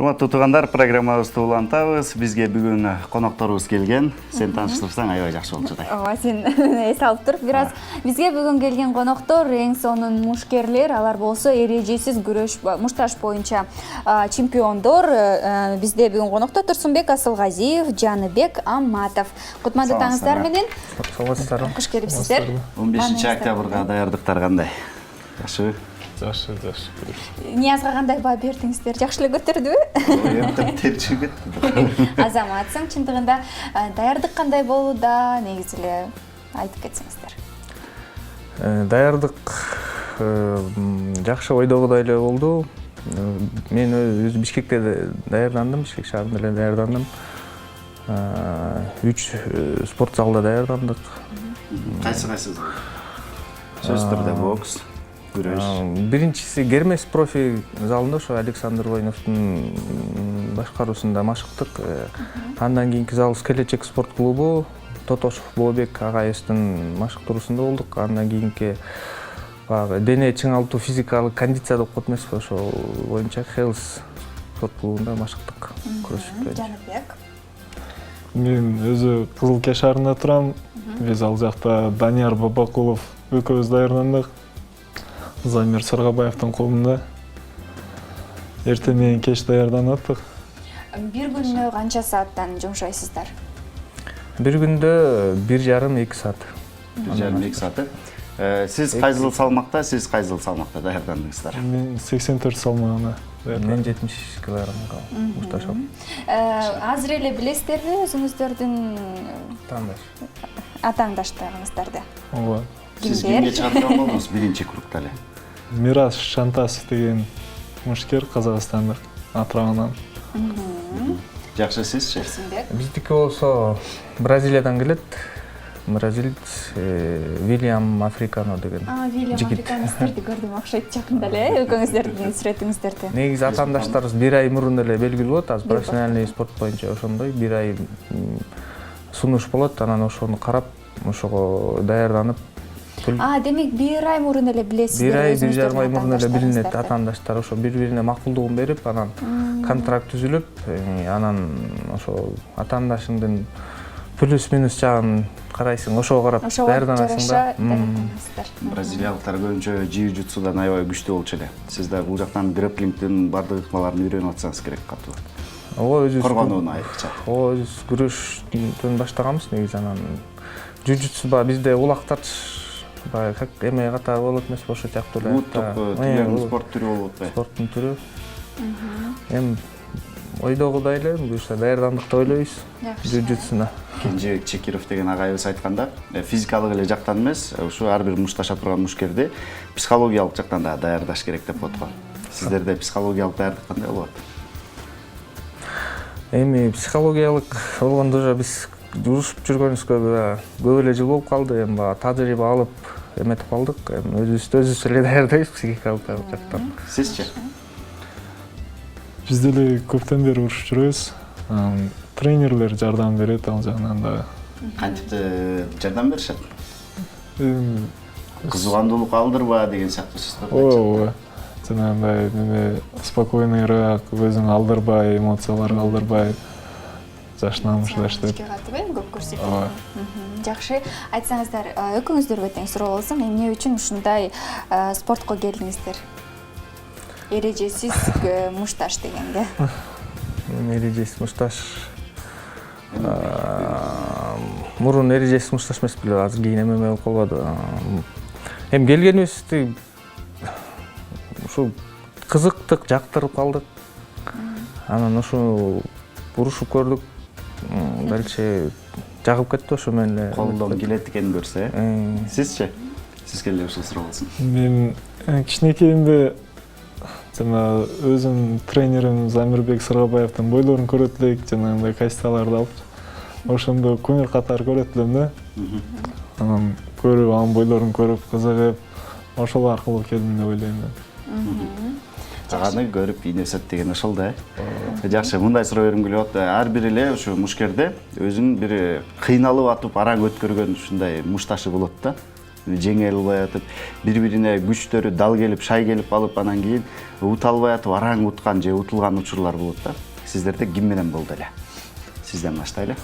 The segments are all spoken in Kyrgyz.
Урматтуу туугандар, программабызды улантабыз. Бизге бүгүн конокторубуз келген. Сен тааныштырсаң аябай жакшы болчу да. Ооба, сен эс алып туруп, бир аз бизге бүгүн келген коноктор эң сонун мушкерлер, алар болсо эрежесиз күрөш мушташ боюнча чемпиондор. Бизде бүгүн конокто Турсунбек Асылгазиев, Жаныбек Амматов. Кутмандуу таңыңыздар менен. Саламатсыздарбы? Куш келипсиздер. 15-октябрга даярдыктар кандай? Жакшы. Жакшы. Ниязга кандай баа бердиңиздер? Жакшы эле көтөрдүбү? Терчи кетти. Азаматсың, чындыгында даярдык кандай болууда, негизи эле айтып кетсеңиздер. Даярдык жакшы ойдогудай эле болду. Мен өз Бишкекте даярдандым, Бишкек шаарында эле даярдандым. 3 спорт залда даярдандык. Кайсы? Сөз түрдө бокс, күрөш. Биринчиси Гермес профи залында ошо Александр Воиновдун башкаруусунда машыктык. Андан кийинки залыбыз Келечек спорт клубу, Тотошев Болобек агайыбыздын машыктыруусунда болдук. Андан кийинки дене чыңалтуу физикалык кондиция деп коет эмеспи, ошол боюнча Хелс спорт клубунда машыктык. Жаныбек. Мен өзү Кызылке шаарында турам. Биз ал жакта Данияр Бабакулов экөөбүз даярдандык. Замир Саргабаевдин клубунда. Эртең менен кеч даярданып аттык. Бир күнүнө канча сааттан жумшайсыздар? Бир күндө 1,5-2 саат. 1,5-2 саат. Сиз кайсыл салмакта даярдандыңыздар? Мен 84 салмагына. Мен 70 килограммга мушташам. Азыр эле билесиздерби өзүңүздөрдүн атааңдаштарыңыздарды? Ооба. Сиз кимге чакырган болдуңуз биринчи кругда эле? Мирас Шантасов деген мушкер Казакстандык атырабынан. Жакшы, сизчи? Биздики болсо Бразилиядан келет. Бразилец Вильям Африкано деген. Вильям Африканостерди көрдүм, окшойт жакында эле экөөңүздөрдүн сүрөтүңүздөрдү. Негизи атаандаштарыбыз 1 ай мурун эле белгилүү болот. Азыр профессиональный спорт боюнча ошондой 1 ай сунуш болот. Анан ошону карап, ошого даярданып. Демек 1 ай мурун эле билесиздер. 1,5 ай мурун эле билинет атаандаштар. Ошо бири-бирине макулдугун берип, анан контракт түзүлүп, анан ошо атаандашыңдын плюс-минус жагын карайсың, ошого карап даярданасың да. Бразилиялыктар көбүнчө jiu-jitsuдан аябай күчтүү болчу эле. Сиз да бул жактан грэпплингдин бардык ыкмаларын үйрөнүп атсаңыз керек катуу. Ооба, өзүбүз коргонууну айрыкча. Ооба, өзүбүз күрөштөн баштаганбыз негизи. Анан jiu-jitsu бизде улактач как эме катары болот эмеспи, ошо сыяктуу эле. Улуттук спорт түрү болот да. Спорттун түрү. Эми ойдогудай эле буюрса даярдандык деп ойлойбуз. Jiu-jitsuна. Кенжебек Чекиров деген агайыбыз айтканда, физикалык эле жактан эмес, ушу ар бир мушташа турган мушкерди психологиялык жактан да даярдаш керек деп коет го. Сиздерде психологиялык даярдык кандай болот? Эми психологиялык болгондо уже биз урушуп жүргөнүбүзгө көп эле жыл болуп калды. Эми тажрыйба алып эметип калдык. Эми өзүбүз эле даярдайбыз психикалык жактан. Сизчи? Биз деле көптөн бери урушуп жүрөбүз. Тренерлер жардам берет ал жагынан да. Кантип жардам беришет? Кызыгандуулук алдырба деген сыяктуу сөздөр. Ооба. Жанагындай эме спокойныйраак, өзүң алдырбай, эмоцияларга алдырбай жашнамышлаш деп. Көп көрсөтөт. Жакшы, айтсаңыздар, экөөңүздөргө тең суроо болсун, эмне үчүн ушундай спортко келдиңиздер? Эрежесиз мушташ дегенде. Эрежесиз мушташ. Мурун эрежесиз мушташ эмес беле, азыр кийин эме болуп калбады. Эми келгенибизди ушу кызыктык, жактырып калдык. Анан ушу урушуп көрдүк. Дальше жагып кетти ошо менен эле. Колдон келет экенин көрсө, Сизчи? Сизге эле ушул суроо болсун. Мен кичинекейимде жана өзүм тренерим Замирбек Саргабаевдин бойлорун көрөт элек, жанагындай касталарды алып, ошондо күмүр катары көрөт элем да. Анан көрүп, анын бойлорун көрүп, кызыгып, ошол аркылуу келдим деп ойлойм мен. Аны көрүп ийнесет деген ошол да. Жакшы, мындай суроо бергим келип атат. Ар бир эле ушу мушкерде өзүнүн бир кыйналып атып, араң өткөргөн ушундай мушташы болот да. жеңе албай атып, бири-бирине күчтөрү дал келип, шай келип алып, анан кийин ута албай атып, араң уткан же утулган учурлар болот да. Сиздерде ким менен болду эле? Сизден баштайлы.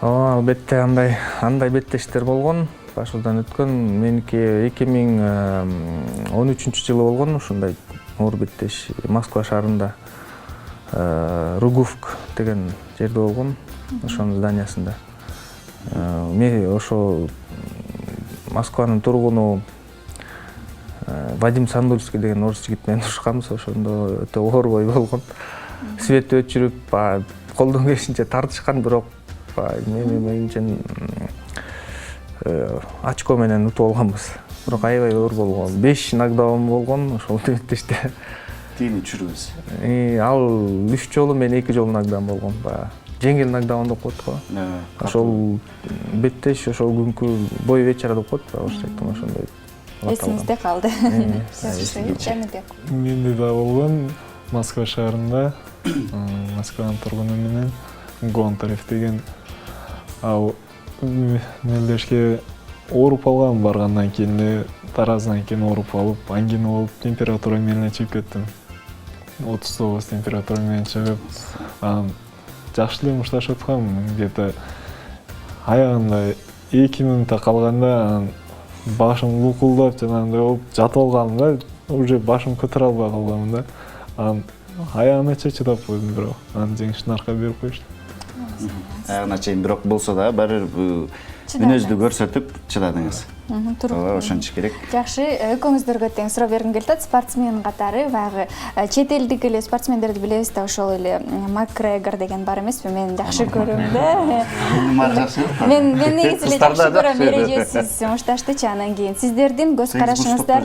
Албетте андай беттештер болгон. Башыдан өткөн меники 2013-жылы болгон ушундай оор беттеш Москва шаарында Ругувк деген жерде болгон, ошонун зданиясында. Мен ошо Москванын тургуну Вадим Сандульский деген орус жигит менен урушканбыз, ошондо өтө оор бой болгон. Светти өчүрүп, колдон келишинче тартышкан, бирок менимче очко менен утуп алганбыз. Бирок аябай оор болгон. 5 нокдаун болгон ошол беттеште. Тиини чүрүбүз. Ал 3 жолу, мен 2 жолу нокдаун болгом. Жеңил нокдаун деп коет го. Ошол беттеш ошол күнкү бой вечера деп коет, ошондой. Эсиңизде калды. Менде да болгон Москва шаарында, Москванын тургуну менен Гонтарев деген. Ал мелдешке ооруп алган, баргандан кийин эле тараздан кийин ооруп алып, ангина болуп, температура менен чыгып кеттим. 39 температура менен чыгып, жакшы эле мушташып аткам. Где-то аягында 2 минутта калганда башым лукулдап жанагындай болуп жатып алганмын да, уже башым көтөрө албай калганмын да. Аягына чыдап койдум, бирок анын жеңишин арка берип коюшту. Аягына чейин бирок болсо да баары мүнөздү көрсөтүп чыдадыңыз. Ошончу керек. Жакшы, экөөңүздөргө тең суроо бергим келип атат. Спортсмен катары баягы чет элдик эле спортсмендерди билебиз да, ошол эле Макгрегор деген бар эмеспи? Мен жакшы көрөм да. Мен негизи эле жакшы көрөм эрежесиз мушташтычы. Анан кийин сиздердин көз карашыңыздар,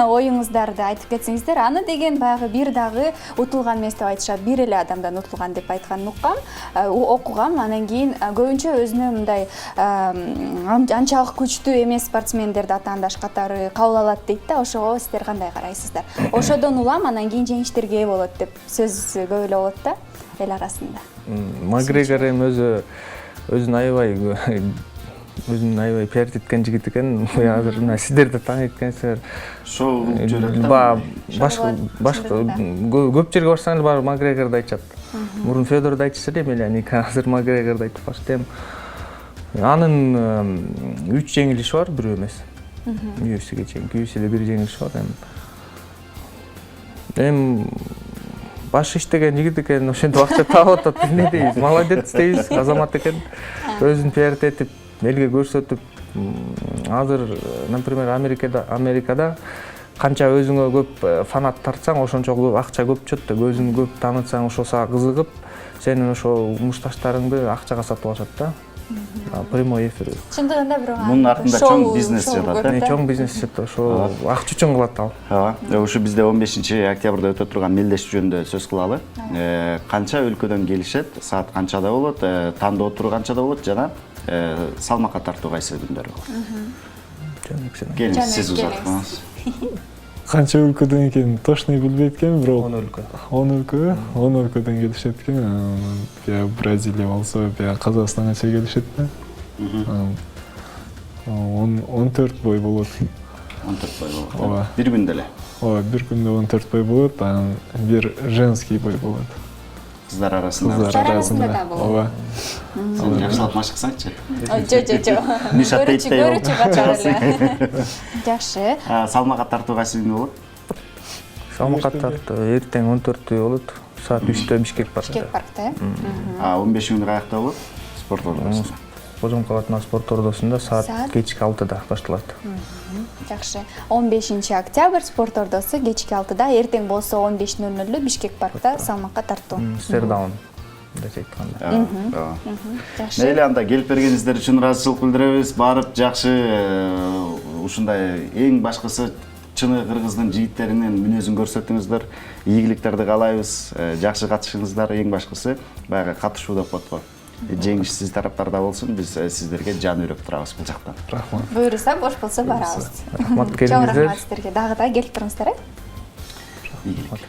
оюңуздарды айтып кетсеңиздер. Аны деген баягы бир дагы утулган эмес деп айтышат. Бир эле адамдан утулган деп айтканын уккам, окугам. Анан кийин көбүнчө өзүнө мындай анчалык күчтүү эмес спортсмендерди атаандаш катары кабыл алат дейт да. Ошого сиздер кандай карайсыздар? Ошодон улам анан кийин жеңиштерге ээ болот деп сөз көп эле болот да эл арасында. Макгрегор өзүн аябай пиарит эткен жигит экен. Азыр мына сиздер да тааныйт экенсиздер. Шоу жүрөт. Башка көп жерге барсаңыз баары Макгрегорду айтышат. Мурун Федорду айтышса эле, мени азыр Макгрегорду айтып баштайм. Анын 3 жеңилиши бар, бирөө эмес. UFC'ге чейинки UFC'де 1 жеңилиши бар. Эми баш иштеген жигит экен, ошентип акча таап атат. Эмне дейбиз? Молодец дейбиз, азамат экен. Өзүн пиарит этип, элге көрсөтүп. Азыр, например, Америкада канча өзүңө көп фанат тартсаң, ошончо акча көп чөт деп, өзүн көп таанытсаң, ошо сага кызыгып, сенин ошо мушташтарыңды акчага сатып алышат да. Прямой эфир. Чындыгында бирок мунун артында чоң бизнес жатат. Чоң бизнес жатат, ошо акча үчүн кылат ал. Ушу бизде 15-октябрда өтө турган мелдеш жөнүндө сөз кылалы. Канча өлкөдөн келишет, саат канчада болот, тандоо туру канчада болот жана салмакка тартуу кайсы күндөрү болот. Келиңиз, сиз узаттыңыз. Канча өлкөдөн экенин точно билбейт экенмин, бирок 10 өлкө. 10 өлкөдөн келишет экен. Бразилия болсо, Казакстанга чейин келишет да. 14 бой болот. 14 бой болот. Бир күндө эле. Бир күндө 14 бой болот, анан бир женский бой болот. Кыздар арасында. Да болот. Сен жакшылап машыксаңчы. Жо. Миша Тейтей болуп. Жакшы. Салмакка тартуу кайсы күнү болот? Салмакка тартуу эртең 14-тө болот. Саат 3-тө Бишкек паркта. Бишкек паркта, 15 күнү каякта болот? Спорт ордосунда. Кожомкул атынан спорт ордосунда саат кечки 6-да башталат. Жакшы. 15-октябрь спорт ордосу кечки 6-да, эртең болсо 15:00 Бишкек паркта салмакка тартуу. Стердаун деп айтканда. Жакшы. Мейли, анда келип бергениңиздер үчүн ыраазычылык билдиребиз. Барып жакшы ушундай эң башкысы чыны кыргыздын жигиттеринин мүнөзүн көрсөтүңүздөр. Ийгиликтерди каалайбыз. Жакшы катышыңыздар, эң башкысы баягы катышуу деп коет го. Жеңиш сиз тараптарда болсун, биз сиздерге жан үйрөп турабыз бул жактан. Рахмат. Буюрса бош болсо барабыз. Рахмат Чоң келиңиздер. рахмат сиздерге. Дагы да келип туруңуздар. Ийгилик.